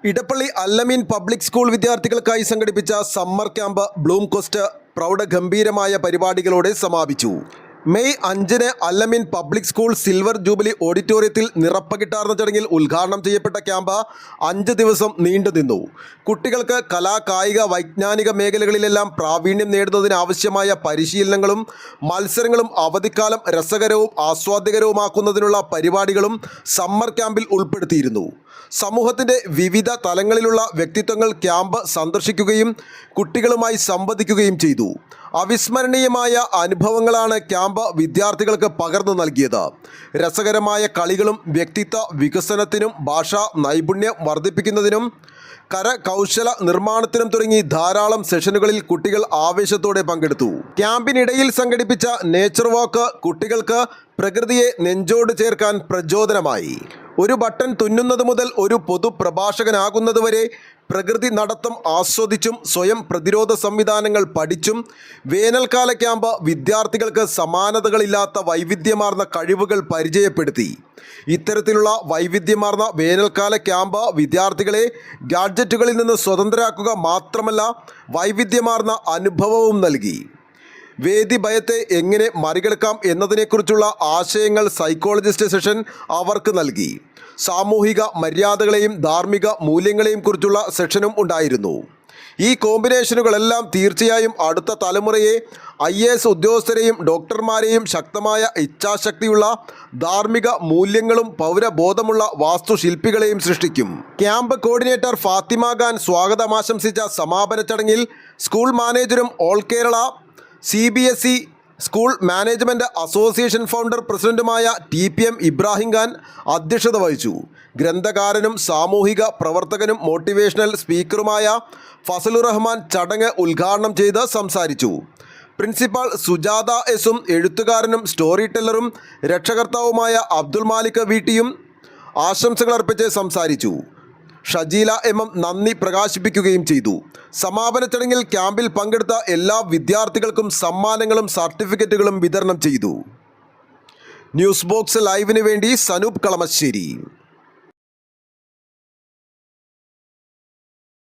Edappally Allameen public school വിദ്യാർത്ഥികൾക്കായി സംഘടിപ്പിച്ച summer camp Bloom Coast പ്രൗഢഗംഭീരമായ പരിപാടികളോടെ സമാപിച്ചു. മെയ് 5-ന് Allameen public school silver jubilee ഓഡിറ്റോറിയത്തിൽ നിറപ്പകിട്ടാർന്ന ചടങ്ങിൽ ഉദ്ഘാടനം ചെയ്യപ്പെട്ട ക്യാമ്പ് 5 ദിവസം നീണ്ടുനിന്നു. കുട്ടികൾക്ക് കലാ, കായിക, വൈജ്ഞാനിക മേഖലകളിലെല്ലാം പ്രാവീണ്യം നേടുന്നതിനാവശ്യമായ പരിശീലനങ്ങളും മത്സരങ്ങളും അവധിക്കാലം രസകരവും ആസ്വാദ്യകരവുമാക്കുന്നതിനുള്ള പരിപാടികളും സമ്മർ ക്യാമ്പിൽ ഉൾപ്പെടുത്തിയിരുന്നു. സമൂഹത്തിൻ്റെ വിവിധ തലങ്ങളിലുള്ള വ്യക്തിത്വങ്ങൾ ക്യാമ്പ് സന്ദർശിക്കുകയും കുട്ടികളുമായി സംവദിക്കുകയും ചെയ്തു. അവിസ്മരണീയമായ അനുഭവങ്ങളാണ് ക്യാമ്പ് വിദ്യാർത്ഥികൾക്ക് പകർന്നു നൽകിയത്. രസകരമായ കളികളും വ്യക്തിത്വ വികസനത്തിനും ഭാഷാ നൈപുണ്യം വർദ്ധിപ്പിക്കുന്നതിനും കരകൗശല നിർമ്മാണത്തിനും തുടങ്ങി ധാരാളം സെഷനുകളിൽ കുട്ടികൾ ആവേശത്തോടെ പങ്കെടുത്തു. ക്യാമ്പിനിടയിൽ സംഘടിപ്പിച്ച നേച്ചർ വാക്ക് കുട്ടികൾക്ക് പ്രകൃതിയെ നെഞ്ചോട് ചേർക്കാൻ പ്രചോദനമായി. ഒരു ബട്ടൺ തുന്നുന്നത് മുതൽ ഒരു പൊതുപ്രഭാഷകനാകുന്നതുവരെ പ്രകൃതി നടത്തം ആസ്വദിച്ചും സ്വയം പ്രതിരോധ സംവിധാനങ്ങൾ പഠിച്ചും വേനൽക്കാല ക്യാമ്പ് വിദ്യാർത്ഥികൾക്ക് സമാനതകളില്ലാത്ത വൈവിധ്യമാർന്ന കഴിവുകൾ പരിചയപ്പെടുത്തി. ഇത്തരത്തിലുള്ള വൈവിധ്യമാർന്ന വേനൽക്കാല ക്യാമ്പ് വിദ്യാർത്ഥികളെ ഗാഡ്ജറ്റുകളിൽ നിന്ന് സ്വതന്ത്രരാക്കുക മാത്രമല്ല, വൈവിധ്യമാർന്ന അനുഭവവും നൽകി. വേദി ഭയത്തെ എങ്ങനെ മറികടക്കാം എന്നതിനെക്കുറിച്ചുള്ള ആശയങ്ങൾ സൈക്കോളജിസ്റ്റ് സെഷൻ അവർക്ക് നൽകി. സാമൂഹിക മര്യാദകളെയും ധാർമ്മിക മൂല്യങ്ങളെയും കുറിച്ചുള്ള സെഷനും ഉണ്ടായിരുന്നു. ഈ കോമ്പിനേഷനുകളെല്ലാം തീർച്ചയായും അടുത്ത തലമുറയെ IAS ഉദ്യോഗസ്ഥരെയും ഡോക്ടർമാരെയും ശക്തമായ ഇച്ഛാശക്തിയുള്ള ധാർമ്മിക മൂല്യങ്ങളും പൗരബോധമുള്ള വാസ്തുശില്പികളെയും സൃഷ്ടിക്കും. ക്യാമ്പ് കോർഡിനേറ്റർ ഫാത്തിമ ഖാൻ സ്വാഗതം ആശംസിച്ച സമാപന ചടങ്ങിൽ സ്കൂൾ മാനേജരും all Kerala CBSE school management association founder പ്രസിഡന്റുമായ TPM ഇബ്രാഹിം ഖാൻ അധ്യക്ഷത വഹിച്ചു. ഗ്രന്ഥകാരനും സാമൂഹിക പ്രവർത്തകനും മോട്ടിവേഷണൽ സ്പീക്കറുമായ ഫസലുർ റഹ്മാൻ ചടങ്ങ് ഉദ്ഘാടനം ചെയ്ത് സംസാരിച്ചു. പ്രിൻസിപ്പാൾ സുജാത എസും എഴുത്തുകാരനും സ്റ്റോറി ടെല്ലറും രക്ഷകർത്താവുമായ അബ്ദുൽ മാലിക് വീട്ടിയും ആശംസകൾ അർപ്പിച്ച് സംസാരിച്ചു. ഷജീല MM നന്ദി പ്രകാശിപ്പിക്കുകയും ചെയ്തു. സമാപന ചടങ്ങിൽ ക്യാമ്പിൽ പങ്കെടുത്ത എല്ലാ വിദ്യാർത്ഥികൾക്കും സമ്മാനങ്ങളും സർട്ടിഫിക്കറ്റുകളും വിതരണം ചെയ്തു. ന്യൂസ് ബോക്സ് ലൈവിന് വേണ്ടി സനൂപ് കളമശ്ശേരി.